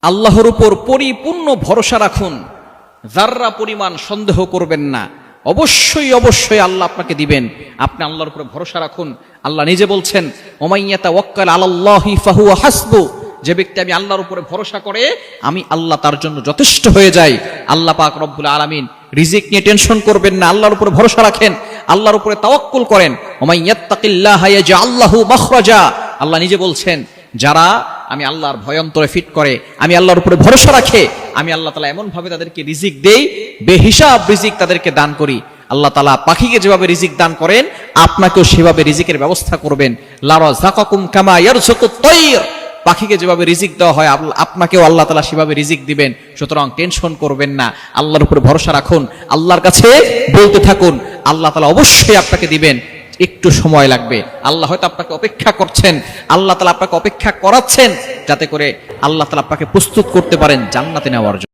আল্লাহর উপর পরিপূর্ণ ভরসা রাখুন, যাররা পরিমাণ সন্দেহ করবেন না। অবশ্যই অবশ্যই আল্লাহ আপনাকে দিবেন। আপনি আল্লাহর উপর ভরসা রাখুন। আল্লাহ নিজে বলছেন, ওমাইয়াতাওয়াক্কাল আলাল্লাহি ফাহুয়া হাসবু, যে ব্যক্তি আমি আল্লাহর উপরে ভরসা করে আমি আল্লাহ তার জন্য যথেষ্ট হয়ে যাই। আল্লাহ পাক রব্বুল আলামিন রিজিক নিয়ে টেনশন করবেন না, আল্লাহর উপরে ভরসা রাখেন, আল্লাহর উপরে তাওয়াক্কুল করেন। ওমাইয়াত্তাকিল্লাহা ইয়াজআল লাহু মাখরাজা, আল্লাহ নিজে বলছেন, যারা আমি আল্লাহর ভয় অন্তরে ফিট করে, আমি আল্লাহর উপরে ভরসা রাখে, আমি আল্লাহ তাআলা এমন ভাবে তাদেরকে রিজিক দেই, বেহিসাব রিজিক তাদেরকে দান করি। আল্লাহ তাআলা পাখিকে যেভাবে রিজিক দান করেন, আপনাকেও সেভাবে রিজিকের ব্যবস্থা করবেন। লা রাযাকাকুম কামা ইয়ারযুকুত তায়র, পাখিকে যেভাবে রিজিক দেওয়া হয় আপনাকেও আল্লাহ তাআলা সেভাবে রিজিক দিবেন। সুতরাং টেনশন করবেন না, আল্লাহর উপরে ভরসা রাখুন, আল্লাহর কাছে বলতে থাকুন, আল্লাহ তাআলা অবশ্যই আপনাকে দিবেন। একটু সময় লাগবে, আল্লাহ হয়তো আপনাকে অপেক্ষা করছেন, আল্লাহ তাআলা আপনাকে অপেক্ষা করাচ্ছেন, যাতে করে আল্লাহ তাআলা আপনাকে প্রস্তুত করতে পারেন জান্নাতে নেওয়ার জন্য।